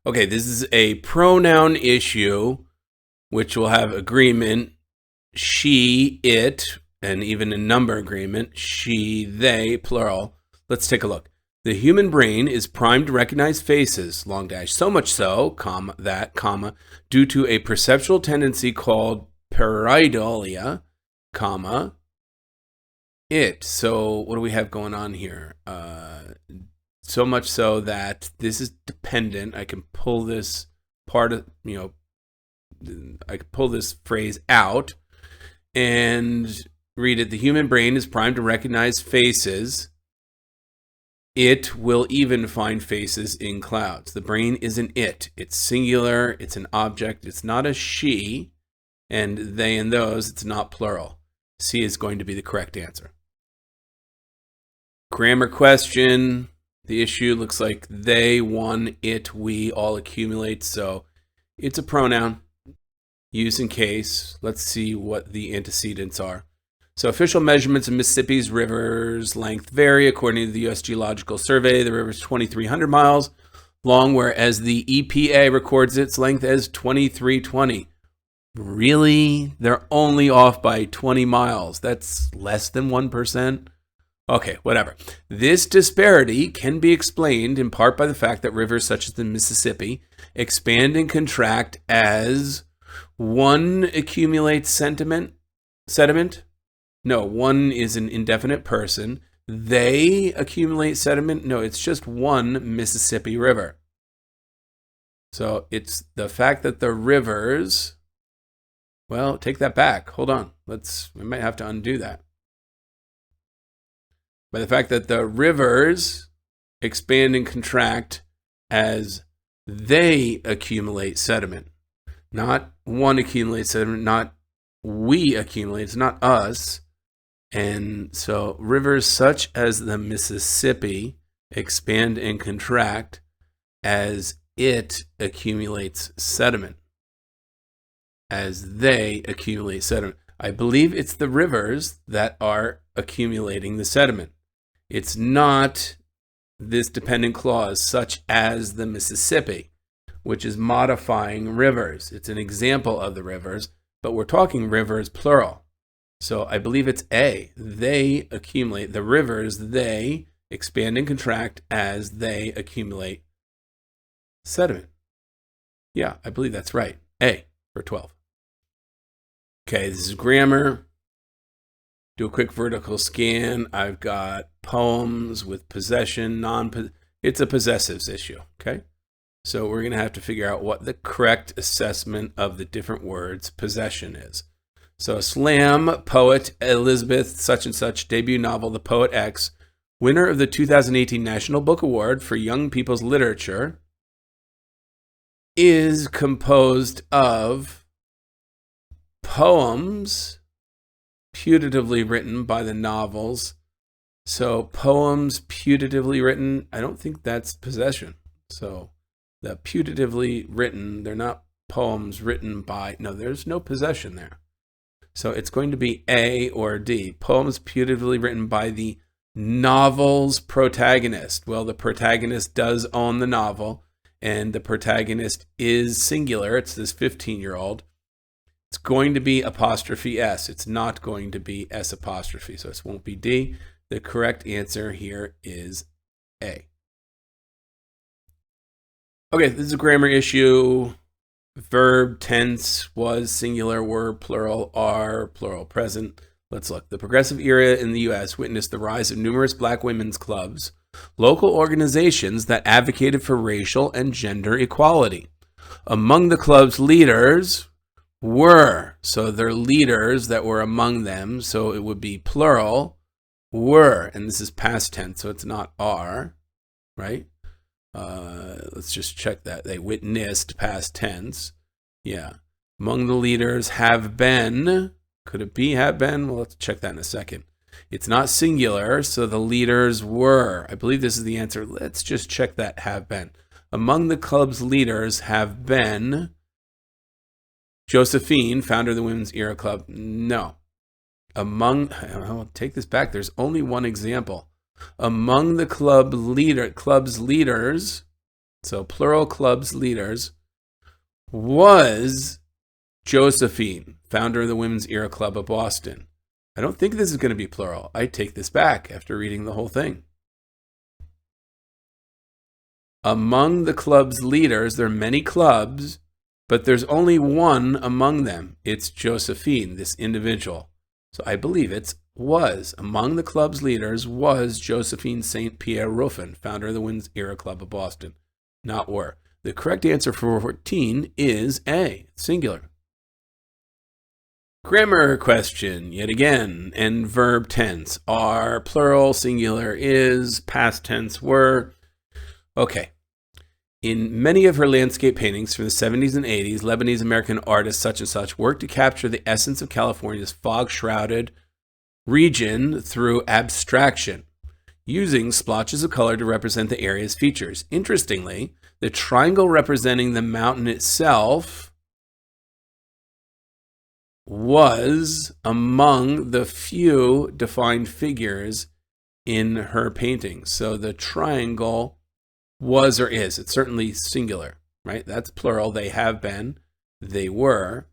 Okay, this is a pronoun issue, which will have agreement, she, it, and even a number agreement, she, they, plural. Let's take a look. The human brain is primed to recognize faces, long dash, so much so, comma, that, comma, due to a perceptual tendency called pareidolia, comma, it. So what do we have going on here? So much so that this is dependent. I can pull this part of, I can pull this phrase out and read it. The human brain is primed to recognize faces. It will even find faces in clouds. The brain is an it. It's singular. It's an object. It's not a she. And they and those, it's not plural. C is going to be the correct answer. Grammar question. The issue looks like they, one, it, we all accumulate. So it's a pronoun. Use in case. Let's see what the antecedents are. So official measurements of Mississippi's river's length vary. According to the U.S. Geological Survey, the river is 2,300 miles long, whereas the EPA records its length as 2,320. Really? They're only off by 20 miles. That's less than 1%? Okay, whatever. This disparity can be explained in part by the fact that rivers such as the Mississippi expand and contract as one accumulates sediment. No, one is an indefinite person. They accumulate sediment. No, it's just one Mississippi River. So it's the fact that the rivers, well, take that back. Hold on. We might have to undo that. By the fact that the rivers expand and contract as they accumulate sediment. Not one accumulates sediment, not we accumulate, it's not us. And so rivers such as the Mississippi expand and contract as it accumulates sediment. As they accumulate sediment. I believe it's the rivers that are accumulating the sediment. It's not this dependent clause, such as the Mississippi, which is modifying rivers. It's an example of the rivers, but we're talking rivers plural. So I believe it's A. They accumulate. The rivers, they expand and contract as they accumulate sediment. Yeah, I believe that's right. A for 12. Okay, this is grammar. Do a quick vertical scan. I've got poems with possession, it's a possessives issue, okay? So we're going to have to figure out what the correct assessment of the different words possession is. So slam poet Elizabeth such and such debut novel, The Poet X, winner of the 2018 National Book Award for Young People's Literature, is composed of poems putatively written by the novels. So poems putatively written, I don't think that's possession. So the putatively written, they're not poems written by, no, there's no possession there. So it's going to be A or D. Poems putatively written by the novel's protagonist. Well, the protagonist does own the novel, and the protagonist is singular. It's this 15-year-old. It's going to be apostrophe S. It's not going to be S apostrophe, so it won't be D. The correct answer here is A. Okay, this is a grammar issue. Verb, tense, was, singular, were, plural, are, plural, present. Let's look. The progressive era in the U.S. witnessed the rise of numerous black women's clubs, local organizations that advocated for racial and gender equality. Among the club's leaders were, so they're leaders that were among them, so it would be plural, were, and this is past tense, so it's not are, right? Let's just check that. They witnessed, past tense. Yeah. Among the leaders have been, could it be have been? Well, let's check that in a second. It's not singular, so the leaders were. I believe this is the answer. Let's just check that have been. Among the club's leaders have been Josephine, founder of the Women's Era Club. No. I'll take this back. There's only one example. Among the club's leaders So plural clubs leaders was Josephine, founder of the Women's Era Club of Boston. I don't think this is going to be plural. I take this back after reading the whole thing. Among the club's leaders, there are many clubs, but there's only one among them. It's Josephine, this individual. So I believe it's was. Among the club's leaders was Josephine St. Pierre Ruffin, founder of the Women's Era Club of Boston. Not were. The correct answer for 14 is A, singular. Grammar question, yet again, and verb tense. Are, plural, singular, is, past tense, were. Okay. In many of her landscape paintings from the 70s and 80s, Lebanese American artist such and such worked to capture the essence of California's fog-shrouded region through abstraction, using splotches of color to represent the area's features. Interestingly, the triangle representing the mountain itself was among the few defined figures in her painting. So the triangle was or is. It's certainly singular, right? That's plural. They have been, they were,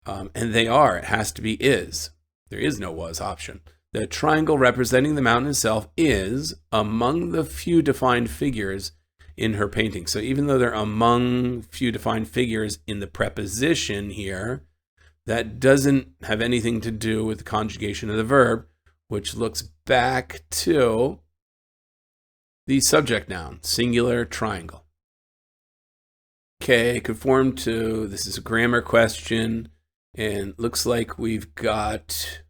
and they are. It has to be is. There is no was option. The triangle representing the mountain itself is among the few defined figures in her painting. So even though they're among few defined figures in the preposition here, that doesn't have anything to do with the conjugation of the verb, which looks back to the subject noun, singular triangle. Okay, conform to, this is a grammar question, and looks like we've got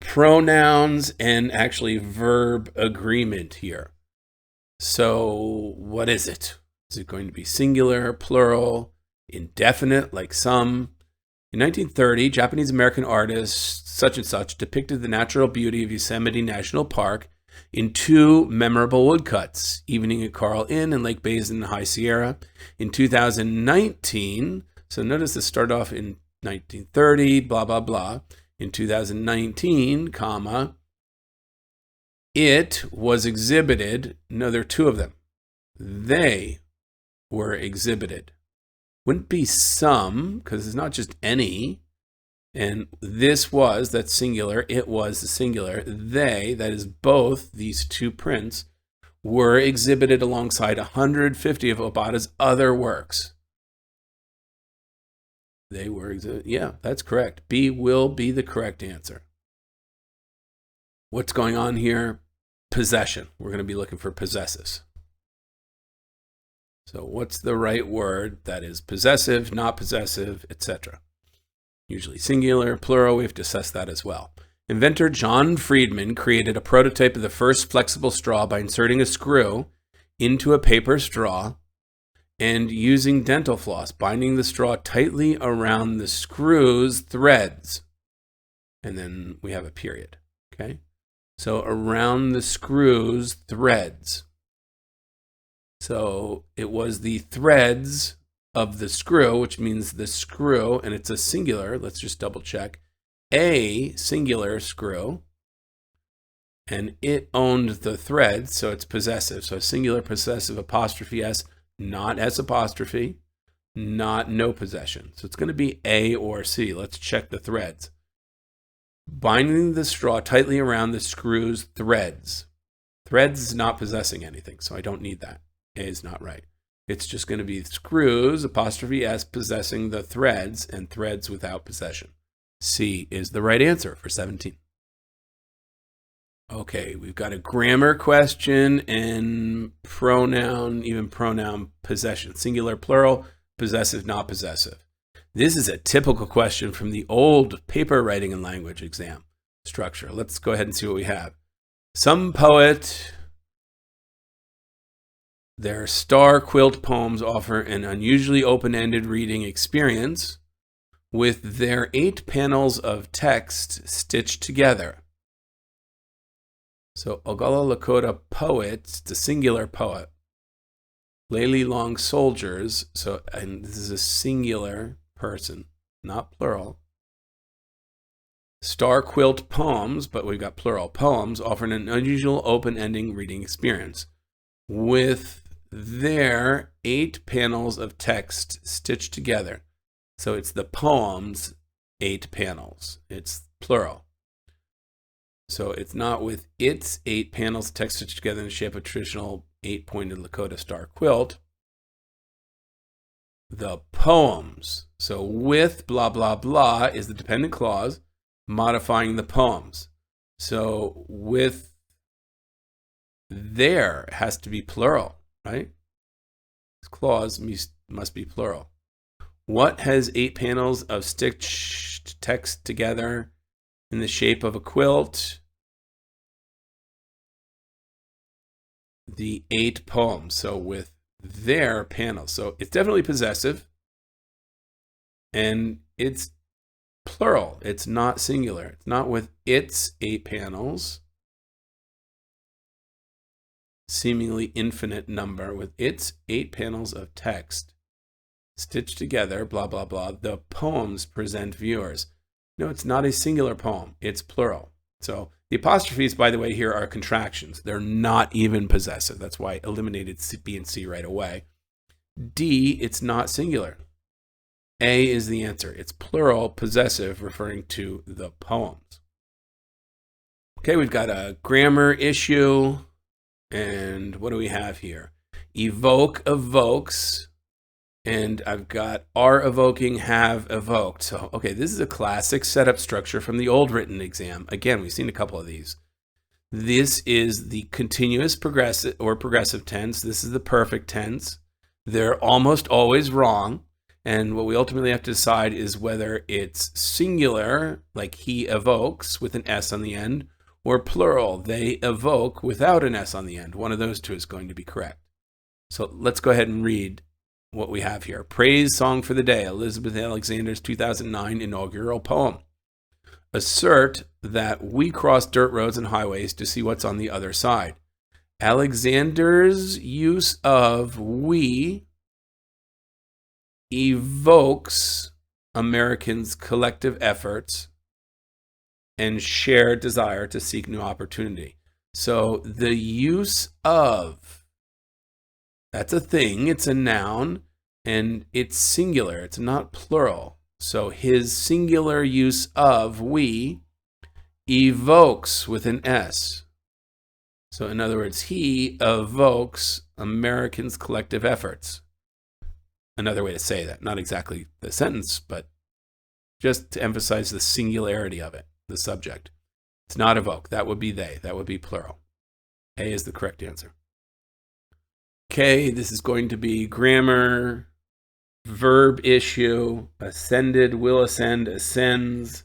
pronouns and actually verb agreement here. So what is it? Is it going to be singular, plural, indefinite, like some? In 1930, Japanese American artist such and such depicted the natural beauty of Yosemite National Park in two memorable woodcuts, Evening at Coral Inn and Lake Basin in High Sierra. In 2019, so notice this started off in 1930, blah, blah, blah. In 2019, comma, it was exhibited. No, there are two of them. They were exhibited. Wouldn't be some, because it's not just any. And this was, that's singular. It was the singular. They, that is both these two prints, were exhibited alongside 150 of Obata's other works. They were exhibited. Yeah, that's correct. B will be the correct answer. What's going on here? Possession. We're going to be looking for possessives. So what's the right word that is possessive, not possessive, etc.? Usually singular, plural, we have to assess that as well. Inventor John Friedman created a prototype of the first flexible straw by inserting a screw into a paper straw and using dental floss, binding the straw tightly around the screw's threads. And then we have a period, okay? So around the screw's threads. So it was the threads of the screw, which means the screw, and it's a singular. Let's just double check. A singular screw, and it owned the thread, so it's possessive. So singular possessive apostrophe S, not S apostrophe, not no possession. So it's going to be A or C. Let's check the threads. Binding the straw tightly around the screw's threads. Threads is not possessing anything, so I don't need that. A is not right. It's just going to be screws, apostrophe S, possessing the threads, and threads without possession. C is the right answer for 17. Okay, we've got a grammar question and pronoun, even pronoun possession. Singular, plural, possessive, not possessive. This is a typical question from the old paper writing and language exam structure. Let's go ahead and see what we have. Some poet... Their star quilt poems offer an unusually open-ended reading experience with their 8 panels of text stitched together. So Oglala Lakota poet, the singular poet. Layli Long soldiers, so, and this is a singular person, not plural. Star quilt poems, but we've got plural. Poems offer an unusual open-ending reading experience with their 8 panels of text stitched together. So it's the poem's 8 panels. It's plural. So it's not with its 8 panels of text stitched together in the shape of a traditional 8-pointed Lakota star quilt. The poems. So with blah, blah, blah is the dependent clause modifying the poems. So with there has to be plural, right? This clause must be plural. What has 8 panels of stitched text together in the shape of a quilt? The 8 poems. So with their panels. So it's definitely possessive. And it's plural. It's not singular. It's not with its 8 panels. Seemingly infinite number with its 8 panels of text stitched together, blah, blah, blah. The poems present viewers. No, it's not a singular poem. It's plural. So the apostrophes, by the way, here are contractions. They're not even possessive. That's why I eliminated B and C right away. D, it's not singular. A is the answer. It's plural, possessive, referring to the poems. Okay, we've got a grammar issue. And what do we have here? Evoke, evokes. And I've got are evoking, have evoked. So, okay, this is a classic setup structure from the old written exam. Again, we've seen a couple of these. This is the continuous progressive or progressive tense. This is the perfect tense. They're almost always wrong. And what we ultimately have to decide is whether it's singular, like he evokes with an S on the end, or plural, they evoke without an S on the end. One of those two is going to be correct. So let's go ahead and read what we have here. Praise song for the day, Elizabeth Alexander's 2009 inaugural poem. Assert that we cross dirt roads and highways to see what's on the other side. Alexander's use of we evokes Americans' collective efforts and shared desire to seek new opportunity. So the use of, that's a thing, it's a noun, and it's singular, it's not plural. So his singular use of we evokes with an S. So in other words, he evokes Americans' collective efforts. Another way to say that, not exactly the sentence, but just to emphasize the singularity of it, the subject. It's not evoke, that would be they, that would be plural. A is the correct answer. Okay, this is going to be grammar, verb issue, ascended, will ascend, ascends,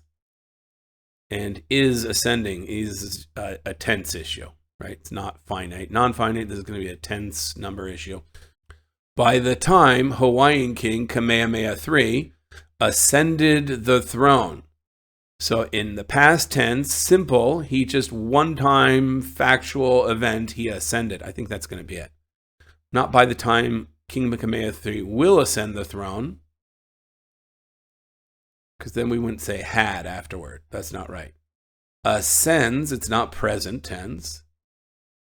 and is ascending is a tense issue, right? It's not finite. Non-finite, this is going to be a tense number issue. By the time Hawaiian King Kamehameha III ascended the throne. So in the past tense, simple, he just one-time factual event, he ascended. I think that's going to be it. Not by the time King Kamehameha III will ascend the throne, because then we wouldn't say had afterward. That's not right. Ascends, it's not present tense.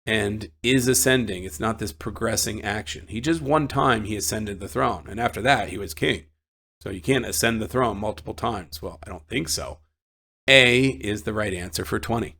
And is ascending, it's not this progressing action. He just one time he ascended the throne, and after that he was king. So you can't ascend the throne multiple times. Well, I don't think so. A is the right answer for 20.